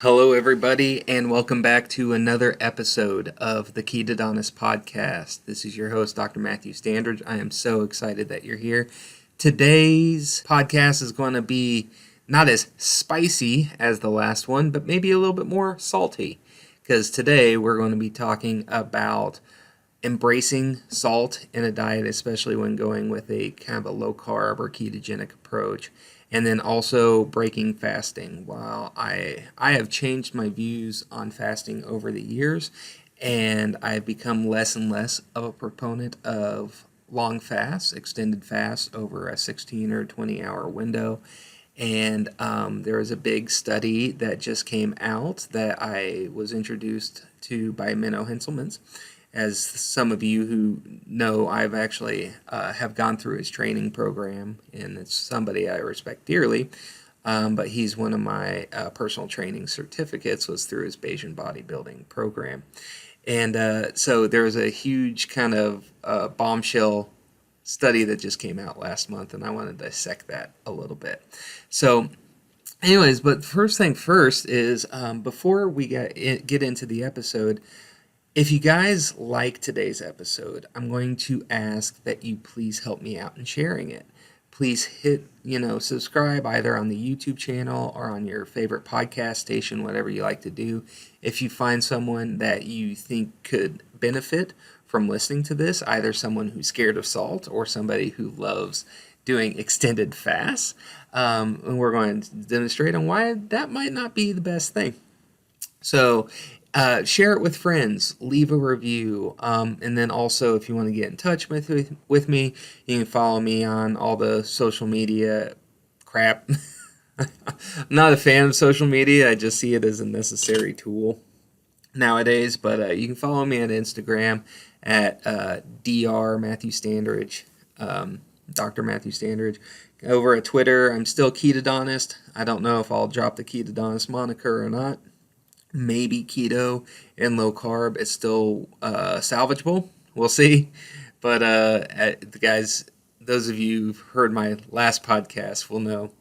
Hello, everybody, and welcome back to another episode of the Ketodontist podcast. This is your host, Dr. Matthew Standridge. I am so excited that you're here. Today's podcast is going to be not as spicy as the last one, but maybe a little bit more salty, because today we're going to be talking about embracing salt in a diet, especially when going with a kind of a low carb or ketogenic approach, and then also breaking fasting. While I have changed my views on fasting over the years, and I've become less and less of a proponent of long fasts, extended fasts over a 16 or 20-hour window. And there was a big study that just came out that I was introduced to by Menno Henselmans. As some of you who know, I've actually have gone through his training program, and it's somebody I respect dearly. But he's one of my personal training certificates was through his Bayesian bodybuilding program. And so there was a huge kind of bombshell study that just came out last month, and I want to dissect that a little bit. So anyways, but first thing first is before we get into the episode, if you guys like today's episode, I'm going to ask that you please help me out in sharing it. Please hit, subscribe either on the YouTube channel or on your favorite podcast station, whatever you like to do. If you find someone that you think could benefit from listening to this, either someone who's scared of salt or somebody who loves doing extended fasts, and we're going to demonstrate on why that might not be the best thing. So share it with friends, leave a review, and then also if you want to get in touch with me, you can follow me on all the social media crap. I'm not a fan of social media. I just see it as a necessary tool nowadays, but you can follow me on Instagram at Dr. Matthew Standridge, Dr. Matthew Standridge. Over at Twitter, I'm still Ketodontist. I don't know if I'll drop the Ketodontist moniker or not. Maybe keto and low carb is still salvageable. We'll see. But guys, those of you who've heard my last podcast will know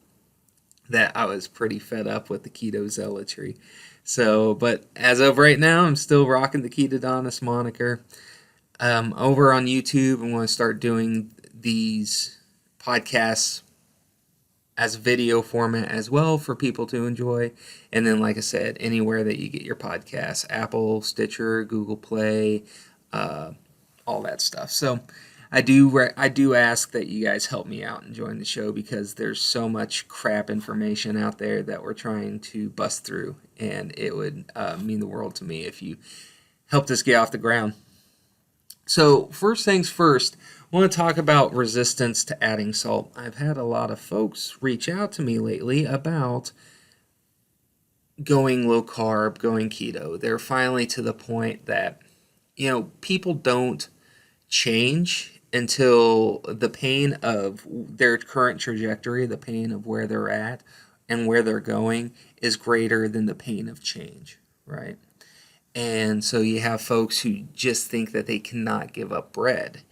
that I was pretty fed up with the keto zealotry. So, but as of right now, I'm still rocking the Ketodontist moniker. Over on YouTube, I'm going to start doing these podcasts as video format as well for people to enjoy. And then, like I said, anywhere that you get your podcasts, Apple, Stitcher, Google Play, all that stuff. So I do ask that you guys help me out and join the show, because there's so much crap information out there that we're trying to bust through, and it would mean the world to me if you helped us get off the ground. So first things first, I want to talk about resistance to adding salt. I've had a lot of folks reach out to me lately about going low carb, going keto. They're finally to the point that, people don't change until the pain of their current trajectory, the pain of where they're at and where they're going is greater than the pain of change, right? And so you have folks who just think that they cannot give up bread.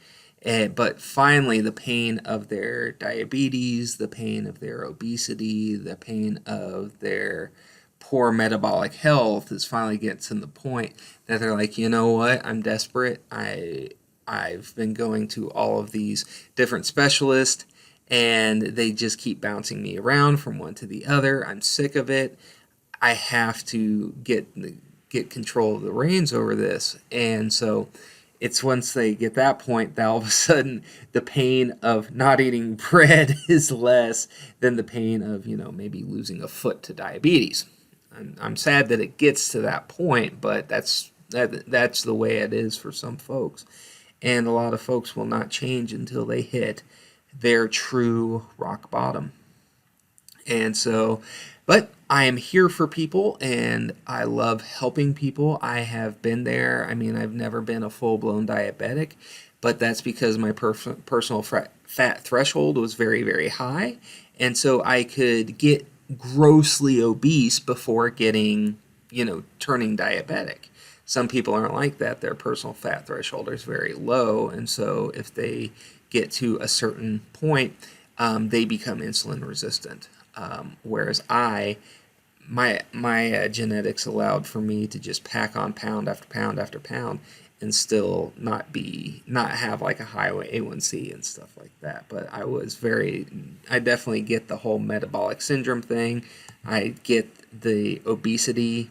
But finally, the pain of their diabetes, the pain of their obesity, the pain of their poor metabolic health is finally getting to the point that they're like, you know what, I'm desperate. I've been going to all of these different specialists, and they just keep bouncing me around from one to the other. I'm sick of it. I have to get control of the reins over this. And so it's once they get that point that all of a sudden the pain of not eating bread is less than the pain of, maybe losing a foot to diabetes. I'm sad that it gets to that point, but that's the way it is for some folks. And a lot of folks will not change until they hit their true rock bottom. And so, but I am here for people, and I love helping people. I have been there. I mean, I've never been a full-blown diabetic, but that's because my personal fat threshold was very, very high. And so I could get grossly obese before getting, turning diabetic. Some people aren't like that. Their personal fat threshold is very low. And so if they get to a certain point, they become insulin resistant. Whereas my genetics allowed for me to just pack on pound after pound after pound and still not have like a high A1C and stuff like that. But I definitely get the whole metabolic syndrome thing. I get the obesity.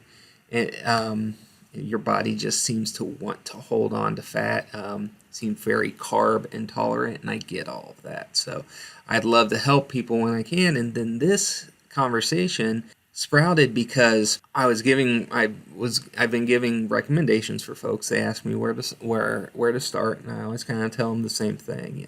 Your body just seems to want to hold on to fat. Seem very carb intolerant, and I get all of that. So I'd love to help people when I can. And then this conversation sprouted because I've been giving recommendations for folks. They ask me where to start, and I always kind of tell them the same thing.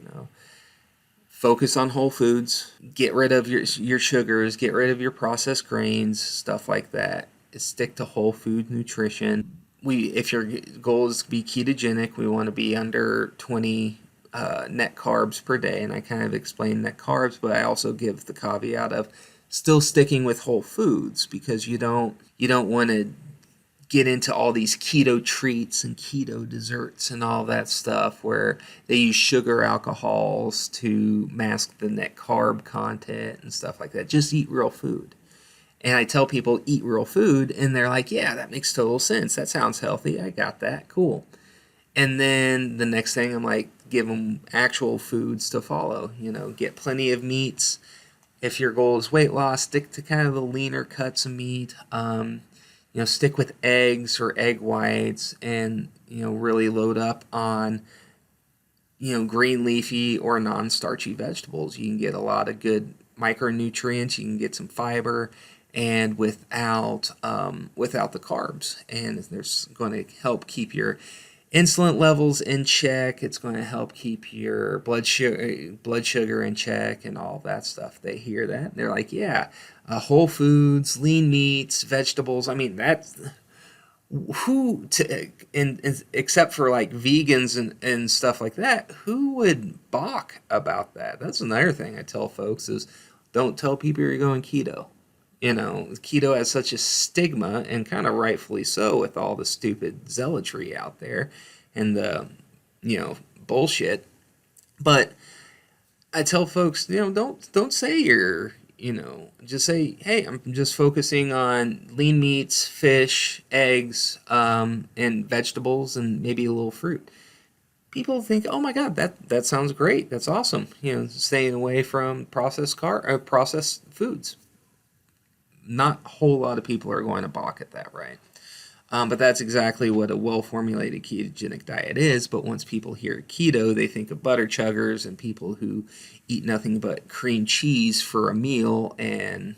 Focus on whole foods, get rid of your sugars, get rid of your processed grains, stuff like that. Stick to whole food nutrition. If your goal is to be ketogenic, we want to be under 20 net carbs per day, and I kind of explain net carbs, but I also give the caveat of still sticking with whole foods, because you don't want to get into all these keto treats and keto desserts and all that stuff where they use sugar alcohols to mask the net carb content and stuff like that. Just eat real food. And I tell people eat real food, and they're like, yeah, that makes total sense. That sounds healthy. I got that. Cool. And then the next thing, I'm like, give them actual foods to follow. Get plenty of meats. If your goal is weight loss, stick to kind of the leaner cuts of meat. Stick with eggs or egg whites, and really load up on green leafy or non-starchy vegetables. You can get a lot of good micronutrients. You can get some fiber, and without the carbs, and there's going to help keep your insulin levels in check. It's going to help keep your blood sugar in check and all that stuff. They hear that, and they're like, yeah, whole foods, lean meats, vegetables. I mean, that's except for like vegans and stuff like that, who would balk about that? That's another thing I tell folks is don't tell people you're going keto. Keto has such a stigma, and kind of rightfully so, with all the stupid zealotry out there and the, bullshit. But I tell folks, don't say just say, hey, I'm just focusing on lean meats, fish, eggs, and vegetables, and maybe a little fruit. People think, oh my God, that sounds great. That's awesome. Staying away from processed foods. Not a whole lot of people are going to balk at that, right? But that's exactly what a well-formulated ketogenic diet is. But once people hear keto, they think of butter chuggers and people who eat nothing but cream cheese for a meal, and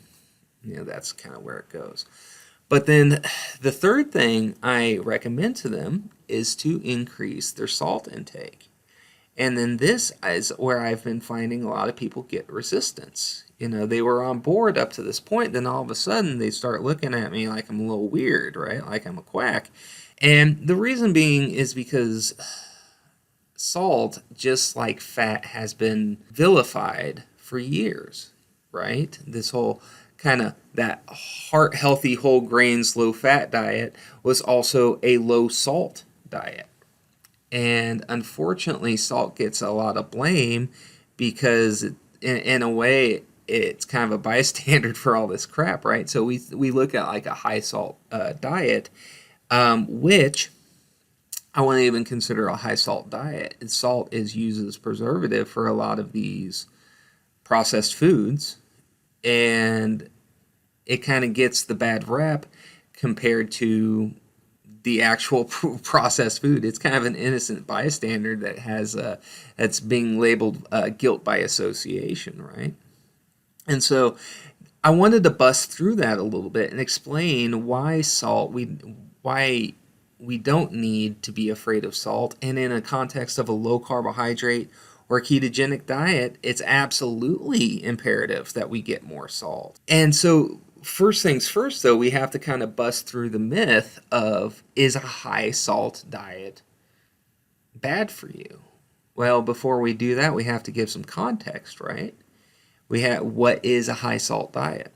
that's kind of where it goes. But then the third thing I recommend to them is to increase their salt intake. And then this is where I've been finding a lot of people get resistance. They were on board up to this point, then all of a sudden they start looking at me like I'm a little weird, right? Like I'm a quack. And the reason being is because salt, just like fat, has been vilified for years, right? This whole kind of that heart healthy whole grains low fat diet was also a low salt diet. And unfortunately, salt gets a lot of blame because in a way it's kind of a bystander for all this crap, right? So we look at like a high salt diet, which I wouldn't even consider a high salt diet. Salt is used as preservative for a lot of these processed foods, and it kind of gets the bad rep compared to the actual processed food. It's kind of an innocent bystander that that's being labeled guilt by association, right? And so I wanted to bust through that a little bit and explain why we don't need to be afraid of salt, and in a context of a low carbohydrate or ketogenic diet, it's absolutely imperative that we get more salt. And so first things first, though, we have to kind of bust through the myth of, is a high salt diet bad for you? Well, before we do that, we have to give some context, right? What is a high salt diet?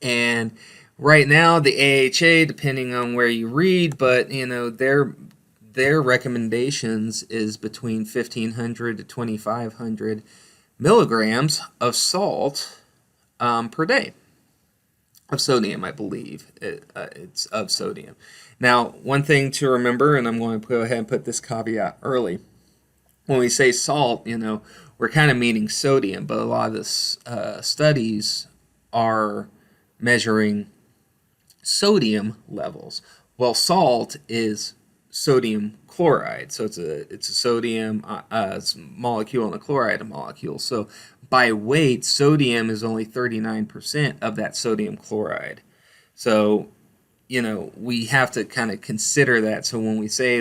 And right now, the AHA, depending on where you read, but their recommendations is between 1,500 to 2,500 milligrams of salt per day. of sodium, I believe. It's of sodium. Now, one thing to remember, and I'm going to go ahead and put this caveat early. When we say salt, we're kind of meaning sodium, but a lot of the studies are measuring sodium levels. Well, salt is sodium chloride, so it's a sodium molecule and a chloride molecule. So by weight, sodium is only 39% of that sodium chloride. So we have to kind of consider that. So when we say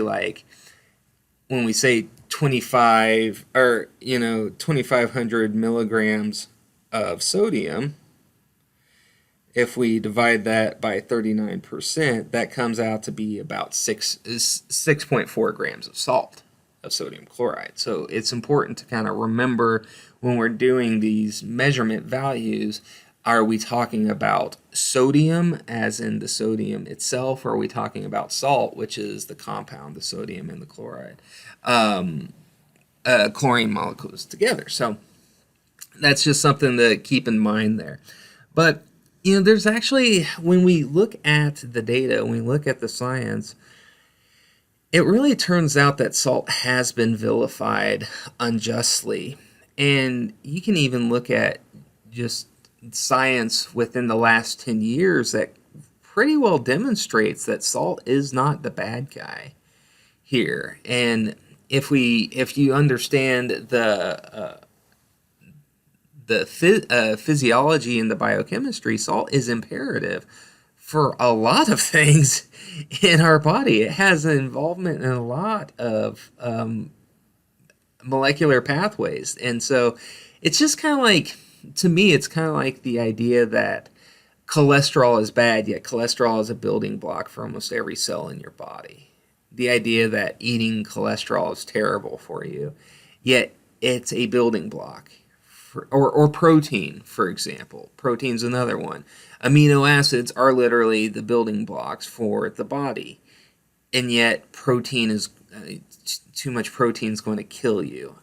25 or 2500 milligrams of sodium, if we divide that by 39%, that comes out to be about 6.4 grams of salt, of sodium chloride. So it's important to kind of remember when we're doing these measurement values, are we talking about sodium as in the sodium itself, or are we talking about salt, which is the compound, the sodium and the chloride, chlorine molecules together? So that's just something to keep in mind there. But there's actually, when we look at the data, when we look at the science, it really turns out that salt has been vilified unjustly. And you can even look at just science within the last 10 years that pretty well demonstrates that salt is not the bad guy here. And if you understand the physiology and the biochemistry, salt is imperative for a lot of things in our body. It has an involvement in a lot of molecular pathways. And so it's just kind of like, to me, it's kind of like the idea that cholesterol is bad, yet cholesterol is a building block for almost every cell in your body. The idea that eating cholesterol is terrible for you, yet it's a building block. Or protein, for example. Protein's another one. Amino acids are literally the building blocks for the body. And yet protein is, too much protein is going to kill you.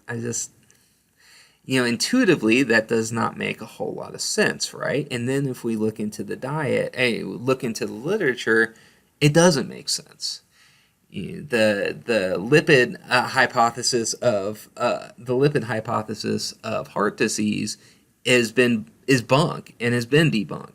Intuitively, that does not make a whole lot of sense, right? And then if we look into the diet, look into the literature, it doesn't make sense. The lipid hypothesis of heart disease is bunk and has been debunked.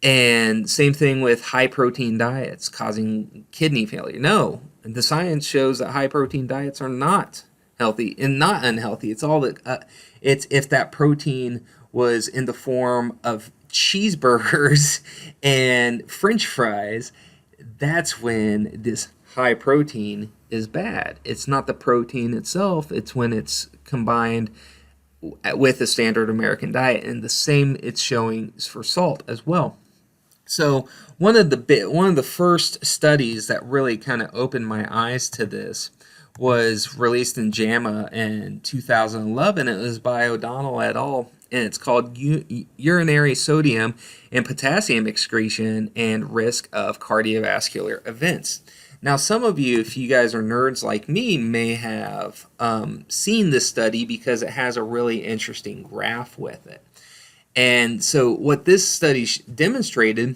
And same thing with high protein diets causing kidney failure. No, the science shows that high protein diets are not healthy and not unhealthy. It's all that it's if that protein was in the form of cheeseburgers and French fries, that's when this high protein is bad. It's not the protein itself, it's when it's combined with a standard American diet, and the same it's showing for salt as well. So one of the first studies that really kind of opened my eyes to this was released in JAMA in 2011. It was by O'Donnell et al., and it's called Urinary Sodium and Potassium Excretion and Risk of Cardiovascular Events. Now, some of you, if you guys are nerds like me, may have seen this study because it has a really interesting graph with it. And so what this study demonstrated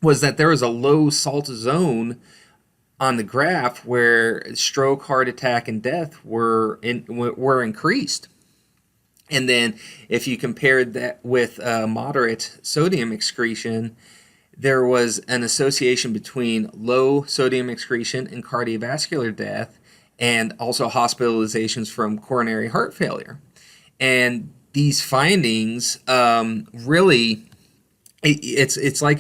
was that there was a low salt zone on the graph where stroke, heart attack, and death were increased. And then if you compared that with moderate sodium excretion, there was an association between low sodium excretion and cardiovascular death, and also hospitalizations from coronary heart failure. And these findings really, it's like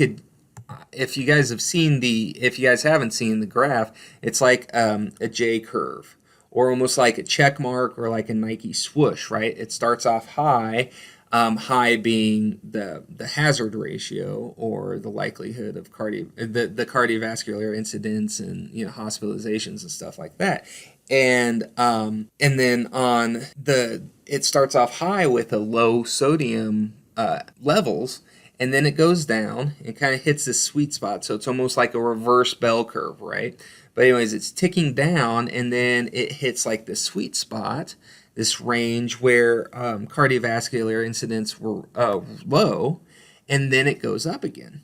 if you guys haven't seen the graph, it's like a J curve, or almost like a check mark, or like a Nike swoosh, right? It starts off high, high being the hazard ratio, or the likelihood of the cardiovascular incidents and hospitalizations and stuff like that. And then it starts off high with a low sodium levels, and then it goes down and kind of hits this sweet spot. So it's almost like a reverse bell curve, right? But anyways, it's ticking down, and then it hits like the sweet spot, this range where cardiovascular incidents were low, and then it goes up again.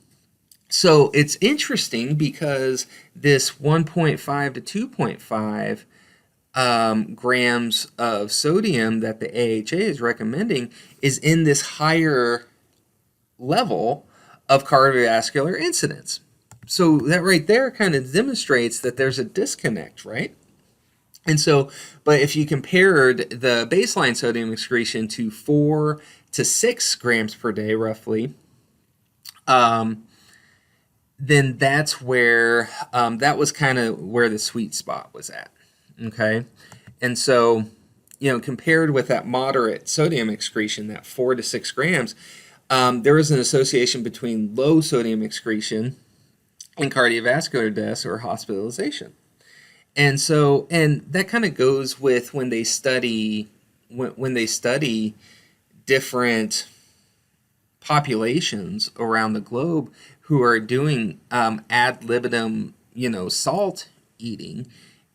So it's interesting because this 1.5 to 2.5 grams of sodium that the AHA is recommending is in this higher level of cardiovascular incidence. So that right there kind of demonstrates that there's a disconnect, right? And so, but if you compared the baseline sodium excretion to 4 to 6 grams per day, roughly, then that's where that was kind of where the sweet spot was at. Okay, and so compared with that moderate sodium excretion, that 4 to 6 grams, there was an association between low sodium excretion and cardiovascular deaths or hospitalization. And so, and that kind of goes with when they study different populations around the globe who are doing ad libitum, salt eating.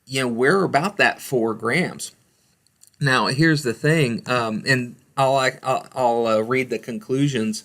We're about that 4 grams. Now, here's the thing, and I'll read the conclusions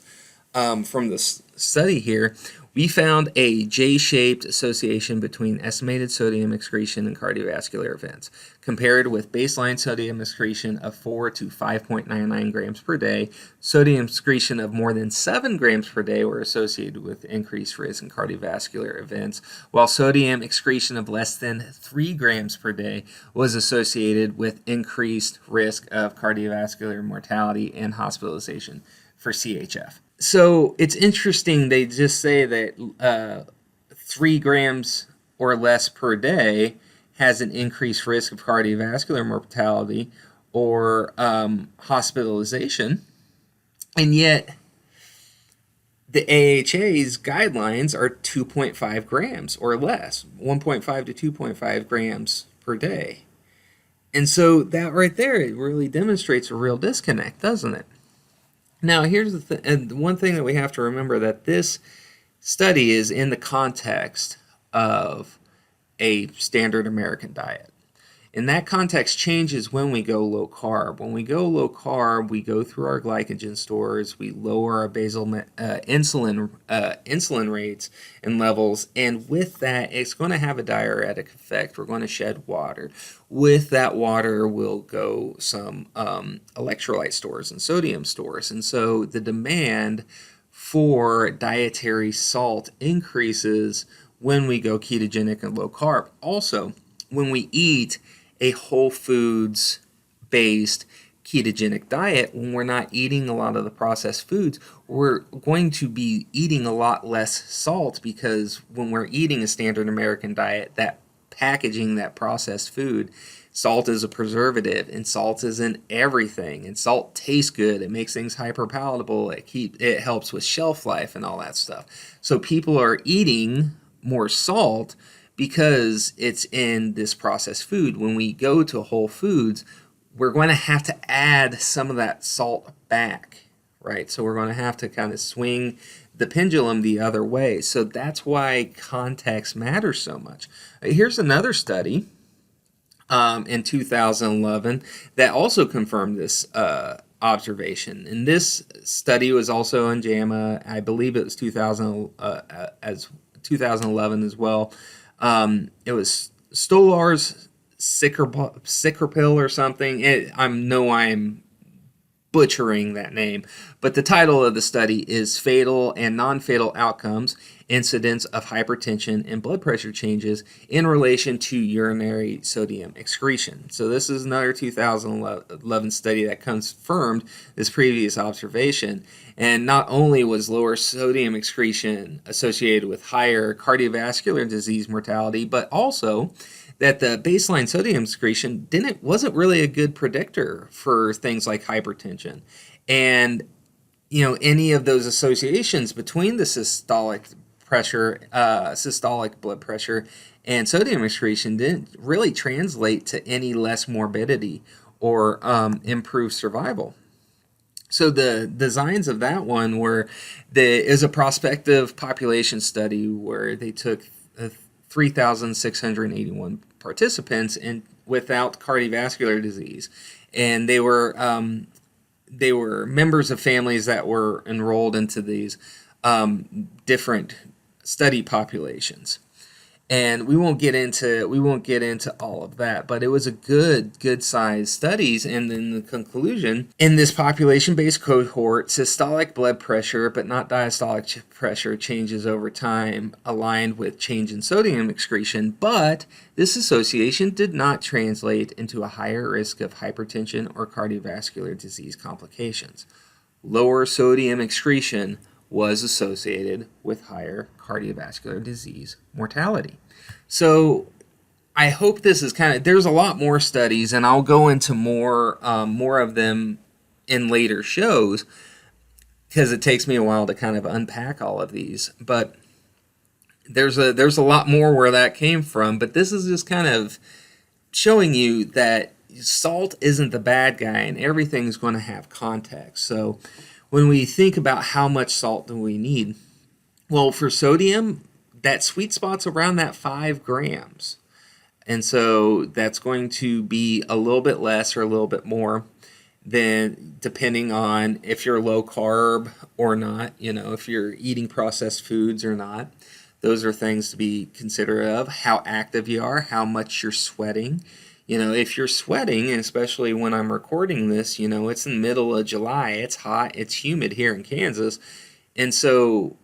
from the study here. We found a J-shaped association between estimated sodium excretion and cardiovascular events. Compared with baseline sodium excretion of 4 to 5.99 grams per day, sodium excretion of more than 7 grams per day were associated with increased risk in cardiovascular events, while sodium excretion of less than 3 grams per day was associated with increased risk of cardiovascular mortality and hospitalization for CHF. So it's interesting, they just say that 3 grams or less per day has an increased risk of cardiovascular mortality or hospitalization, and yet the AHA's guidelines are 2.5 grams or less, 1.5 to 2.5 grams per day. And so that right there, it really demonstrates a real disconnect, doesn't it? Now, here's the one thing that we have to remember, that this study is in the context of a standard American diet. And that context changes when we go low carb. When we go low carb, we go through our glycogen stores, we lower our basal insulin rates and levels, and with that, it's going to have a diuretic effect. We're going to shed water. With that water will go some electrolyte stores and sodium stores, and so the demand for dietary salt increases when we go ketogenic and low carb. Also, when we eat a whole foods based ketogenic diet, when we're not eating a lot of the processed foods, we're going to be eating a lot less salt, because when we're eating a standard American diet, that packaging, that processed food, salt is a preservative, and salt is in everything, and salt tastes good, it makes things hyper palatable, it helps with shelf life and all that stuff. So people are eating more salt because it's in this processed food. When we go to Whole Foods, we're going to have to add some of that salt back, right? So we're going to have to kind of swing the pendulum the other way. So that's why context matters so much. Here's another study in 2011 that also confirmed this observation. And this study was also in JAMA. I believe it was 2011 as well. It was Stolar's Cicarpil or something. I'm butchering that name, but the title of the study is Fatal and Non-Fatal Outcomes, Incidence of Hypertension and Blood Pressure Changes in Relation to Urinary Sodium Excretion. So this is another 2011 study that confirmed this previous observation. And not only was lower sodium excretion associated with higher cardiovascular disease mortality, but also that the baseline sodium excretion wasn't really a good predictor for things like hypertension. And any of those associations between the systolic blood pressure and sodium excretion didn't really translate to any less morbidity or improved survival. So the designs of that one is a prospective population study where they took 3,681 participants without cardiovascular disease, and they were they were members of families that were enrolled into these different study populations. And we won't get into all of that, but it was a good sized studies. And then the conclusion in this population based cohort, systolic blood pressure but not diastolic pressure changes over time aligned with change in sodium excretion, but this association did not translate into a higher risk of hypertension or cardiovascular disease complications. Lower sodium excretion was associated with higher cardiovascular disease mortality. So I hope this is there's a lot more studies, and I'll go into more of them in later shows because it takes me a while to kind of unpack all of these. But there's a lot more where that came from. But this is just kind of showing you that salt isn't the bad guy, and everything's going to have context. So when we think about how much salt do we need, well, for sodium, that sweet spot's around that 5 grams. And so that's going to be a little bit less or a little bit more than depending on if you're low carb or not, if you're eating processed foods or not. Those are things to be considerate of. How active you are, how much you're sweating. If you're sweating, and especially when I'm recording this, it's in the middle of July, it's hot, it's humid here in Kansas. And so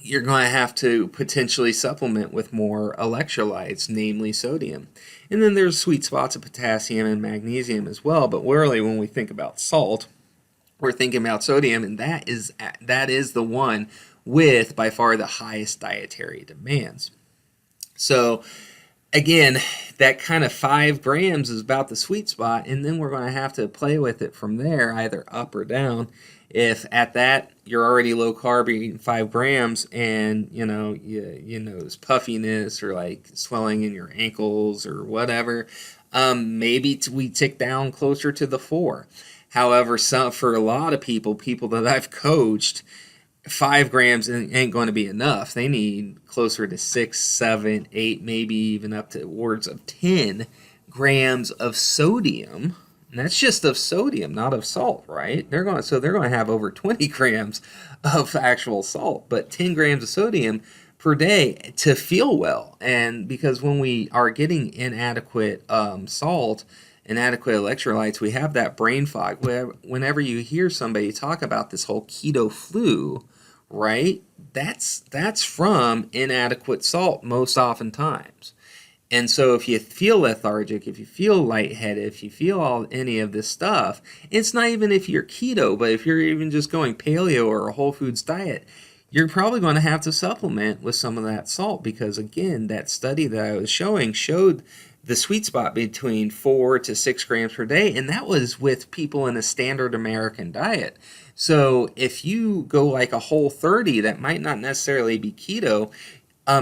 you're going to have to potentially supplement with more electrolytes, namely sodium. And then there's sweet spots of potassium and magnesium as well. But really, when we think about salt, we're thinking about sodium, and that is the one with by far the highest dietary demands. So again, that kind of 5 grams is about the sweet spot, and then we're going to have to play with it from there, either up or down. If at that you're already low carb, you're eating 5 grams, and it's puffiness or like swelling in your ankles or whatever, maybe we tick down closer to the 4. However, for a lot of people that I've coached, 5 grams ain't going to be enough. They need closer to 6, 7, 8, maybe even up to upwards of 10 grams of sodium. And that's just of sodium, not of salt, right? They're going to have over 20 grams of actual salt, but 10 grams of sodium per day to feel well. And because when we are getting inadequate salt, inadequate electrolytes, we have that brain fog. Whenever you hear somebody talk about this whole keto flu, right? That's from inadequate salt most oftentimes. And so if you feel lethargic, if you feel lightheaded, if you feel any of this stuff, it's not even if you're keto, but if you're even just going paleo or a whole foods diet, you're probably going to have to supplement with some of that salt because, again, that study that I was showed the sweet spot between 4 to 6 grams per day, and that was with people in a standard American diet. So if you go like a whole 30, that might not necessarily be keto,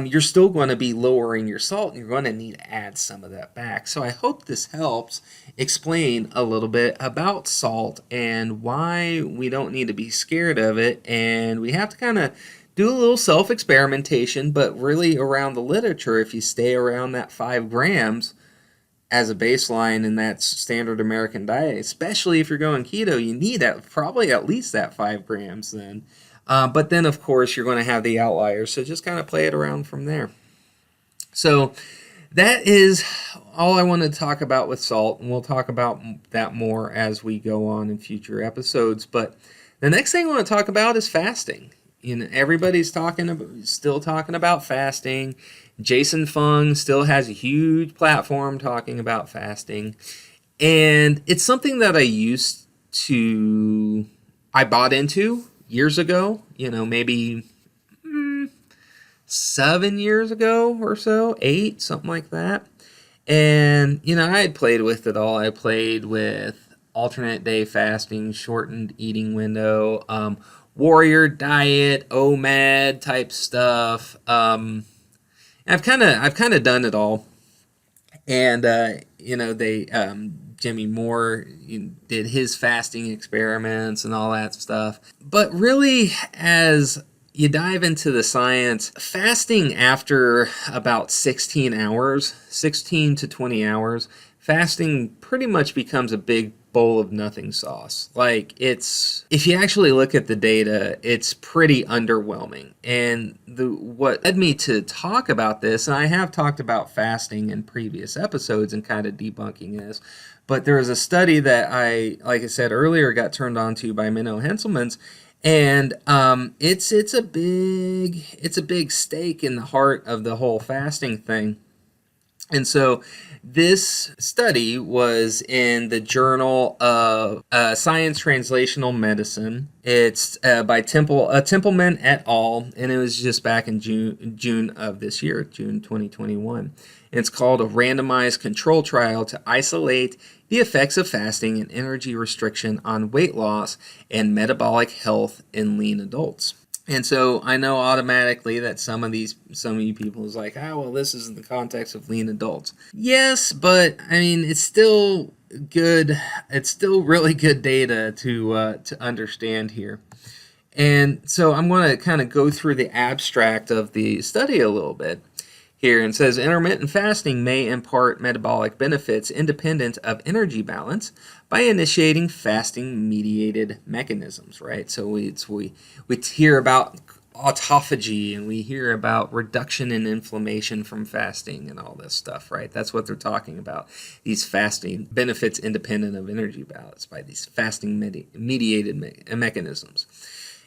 you're still going to be lowering your salt, and you're going to need to add some of that back. So I hope this helps explain a little bit about salt and why we don't need to be scared of it, and we have to kind of do a little self-experimentation, but really around the literature, if you stay around that 5 grams as a baseline in that standard American diet, especially if you're going keto, you need probably at least that 5 grams then. But then, of course, you're going to have the outliers, so just kind of play it around from there. So that is all I wanted to talk about with salt, and we'll talk about that more as we go on in future episodes. But the next thing I want to talk about is fasting. Everybody's still talking about fasting. Jason Fung still has a huge platform talking about fasting. And it's something that I bought into years ago, maybe 7 years ago or so, 8, something like that. And, I had played with it all. I played with alternate day fasting, shortened eating window, warrior diet, OMAD type stuff. I've kind of done it all. And, Jimmy Moore did his fasting experiments and all that stuff. But really, as you dive into the science, fasting after about 16 to 20 hours, fasting pretty much becomes a big bowl of nothing sauce. Like, it's, if you actually look at the data, it's pretty underwhelming. And what led me to talk about this, and I have talked about fasting in previous episodes and kind of debunking this, but there was a study that like I said earlier, got turned on to by Minnow Henselmans, and it's a big stake in the heart of the whole fasting thing. And so this study was in the Journal of Science Translational Medicine. It's by Templeman et al., and it was just back in June of this year, June 2021. It's called a randomized control trial to isolate the effects of fasting and energy restriction on weight loss and metabolic health in lean adults. And so I know automatically that some of you people is like, well, this is in the context of lean adults. Yes, but I mean, it's still good. It's still really good data to understand here. And so I'm going to kind of go through the abstract of the study a little bit here, and says intermittent fasting may impart metabolic benefits independent of energy balance by initiating fasting-mediated mechanisms, right? So we hear about autophagy, and we hear about reduction in inflammation from fasting and all this stuff, right? That's what they're talking about. These fasting benefits independent of energy balance by these fasting-mediated mechanisms.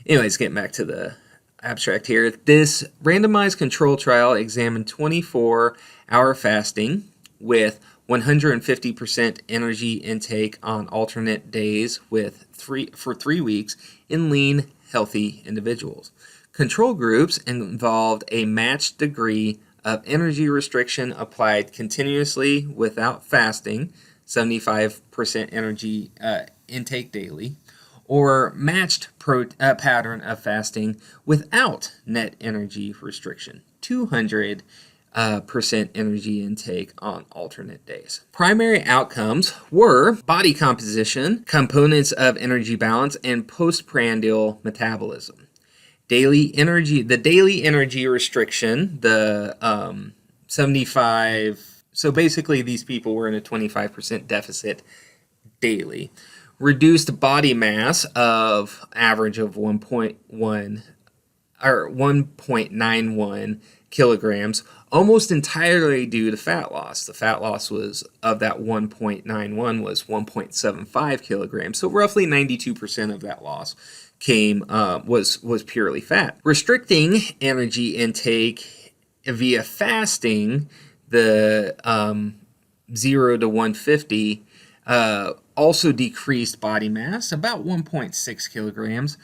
Anyways, getting back to the abstract here. This randomized control trial examined 24-hour fasting with 150% energy intake on alternate days for 3 weeks in lean, healthy individuals. Control groups involved a matched degree of energy restriction applied continuously without fasting, 75% energy intake daily, or matched pattern of fasting without net energy restriction, 200% energy intake on alternate days. Primary outcomes were body composition, components of energy balance, and postprandial metabolism. The daily energy restriction, the 75, so basically these people were in a 25% deficit daily. Reduced body mass of average of 1.91 kilograms, almost entirely due to fat loss. The fat loss was, of that 1.91, was 1.75 kilograms. So roughly 92% of that loss was purely fat. Restricting energy intake via fasting, the 0 to 150, also decreased body mass, about 1.6 kilograms,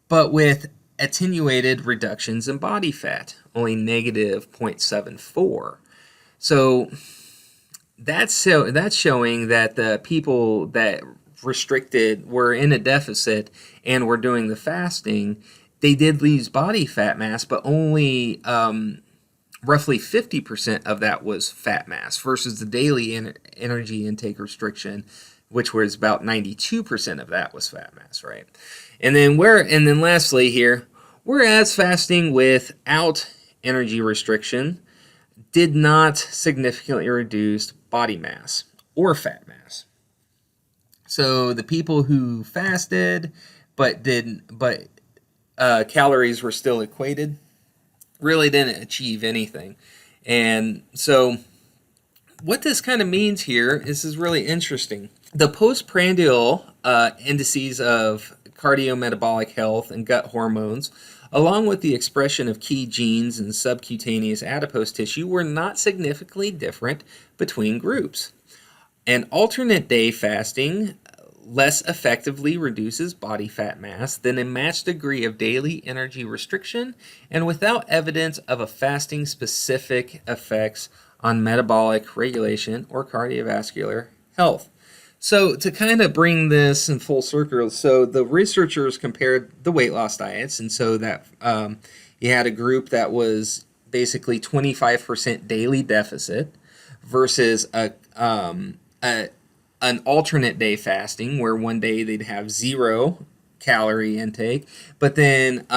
but with attenuated reductions in body fat, only negative 0.74. So that's showing that the people that restricted were in a deficit and were doing the fasting, they did lose body fat mass, but only roughly 50% of that was fat mass versus the daily energy intake restriction, which was about 92% of that was fat mass, right? And then lastly here, whereas fasting without energy restriction did not significantly reduce body mass or fat mass. So the people who fasted but calories were still equated really didn't achieve anything. And so what this kind of means here is really interesting. The postprandial indices of cardiometabolic health and gut hormones, along with the expression of key genes in subcutaneous adipose tissue, were not significantly different between groups. And alternate day fasting less effectively reduces body fat mass than a matched degree of daily energy restriction, and without evidence of a fasting specific effects on metabolic regulation or cardiovascular health. So to kind of bring this in full circle, so the researchers compared the weight loss diets, and so that you had a group that was basically 25% daily deficit versus an alternate day fasting, where one day they'd have 0 calorie intake, but then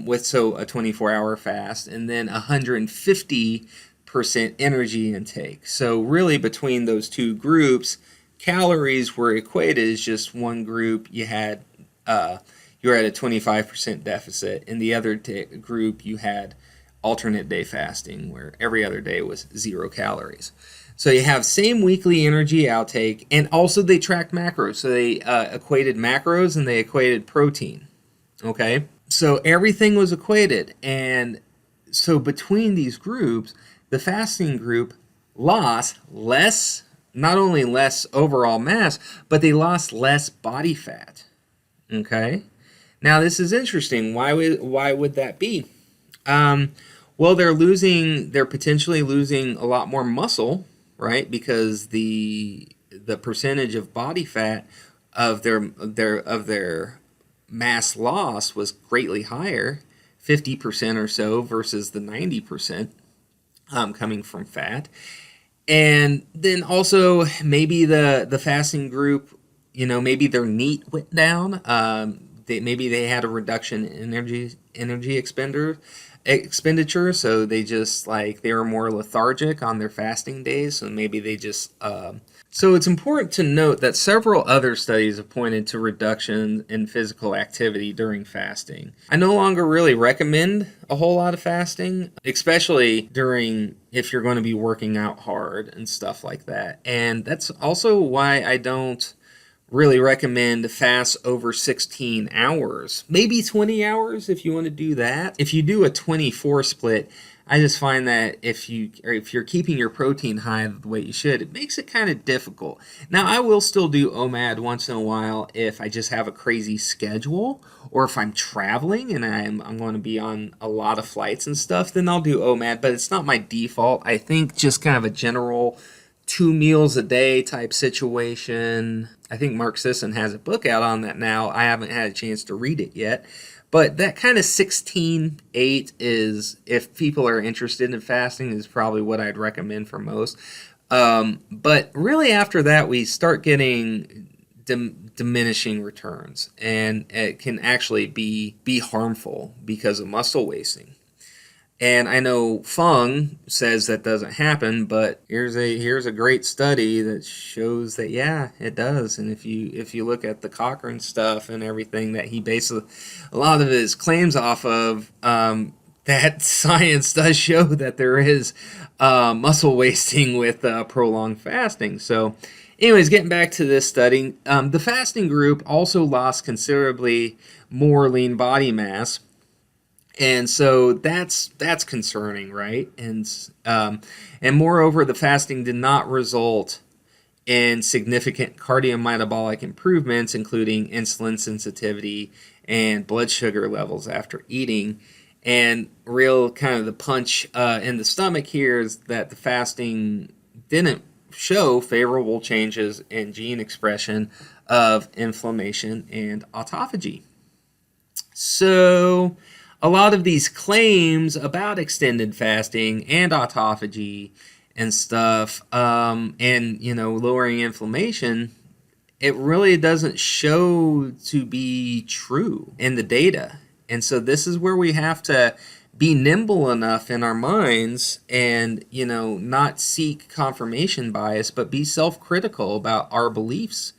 with a 24-hour fast, and then 150% energy intake. So really between those two groups, calories were equated as just one group you had you were at a 25% deficit, and the other group you had alternate day fasting where every other day was 0 calories. So you have same weekly energy outtake, and also they tracked macros. So they equated macros and they equated protein. Okay, so everything was equated, and so between these groups, the fasting group lost less, not only less overall mass, but they lost less body fat. Okay, now this is interesting. Why would that be? Well, they're potentially losing a lot more muscle, right? Because the percentage of body fat of their mass loss was greatly higher, 50% or so versus the 90% coming from fat. And then also maybe the fasting group, maybe their NEAT went down. Maybe they had a reduction in energy expenditure, so they were more lethargic on their fasting days, so maybe they just so it's important to note that several other studies have pointed to reductions in physical activity during fasting. I no longer really recommend a whole lot of fasting, especially if you're going to be working out hard and stuff like that. And that's also why I don't really recommend fast over 16 hours. Maybe 20 hours if you want to do that. If you do a 24 split, I just find that if you're keeping your protein high the way you should, it makes it kind of difficult. Now, I will still do OMAD once in a while if I just have a crazy schedule, or if I'm traveling and I'm going to be on a lot of flights and stuff, then I'll do OMAD, but it's not my default. I think just kind of a general 2 meals a day type situation. I think Mark Sisson has a book out on that now. I haven't had a chance to read it yet. But that kind of 16-8 is, if people are interested in fasting, is probably what I'd recommend for most. But really after that, we start getting diminishing returns. And it can actually be harmful because of muscle wasting. And I know Fung says that doesn't happen, but here's a great study that shows that yeah, it does. And if you look at the Cochrane stuff and everything that he bases a lot of his claims off of, that science does show that there is muscle wasting with prolonged fasting. So, anyways, getting back to this study, the fasting group also lost considerably more lean body mass. And so that's concerning, right? And moreover, the fasting did not result in significant cardiometabolic improvements, including insulin sensitivity and blood sugar levels after eating. And real kind of the punch in the stomach here is that the fasting didn't show favorable changes in gene expression of inflammation and autophagy. So a lot of these claims about extended fasting and autophagy and stuff, and lowering inflammation, it really doesn't show to be true in the data. And so this is where we have to be nimble enough in our minds and not seek confirmation bias, but be self-critical about our beliefs.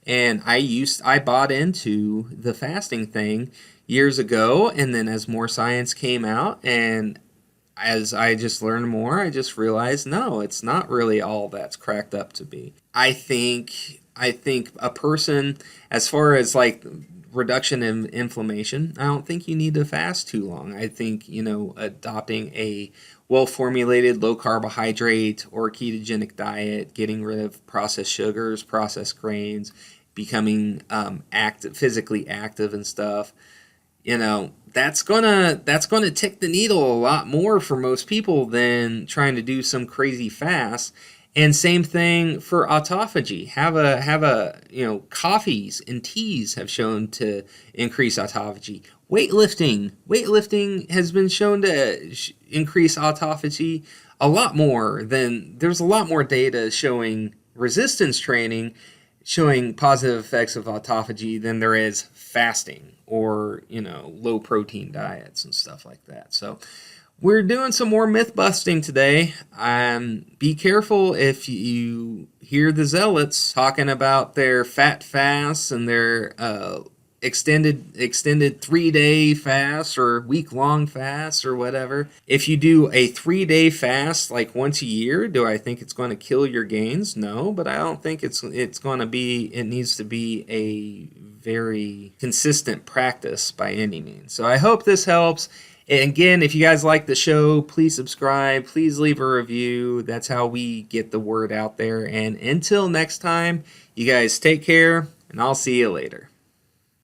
And I bought into the fasting thing years ago, and then as more science came out and as I just learned more, I just realized no, it's not really all that's cracked up to be. I think a person, as far as like reduction in inflammation, I don't think you need to fast too long. I think adopting a well-formulated low carbohydrate or ketogenic diet, getting rid of processed sugars, processed grains, becoming physically active and stuff, that's gonna tick the needle a lot more for most people than trying to do some crazy fast. And same thing for autophagy. Have a coffees and teas have shown to increase autophagy. Weightlifting has been shown to increase autophagy a lot more there's a lot more data showing resistance training showing positive effects of autophagy than there is fasting or low protein diets and stuff like that. So We're doing some more myth busting today. Be careful if you hear the zealots talking about their fat fasts and their extended 3-day fast or week-long fast or whatever. If you do a 3-day fast like once a year, do I think it's going to kill your gains? No, but I don't think it's going to be. It needs to be a very consistent practice by any means. So I hope this helps. And again, if you guys like the show, please subscribe. Please leave a review. That's how we get the word out there. And until next time, you guys take care, and I'll see you later.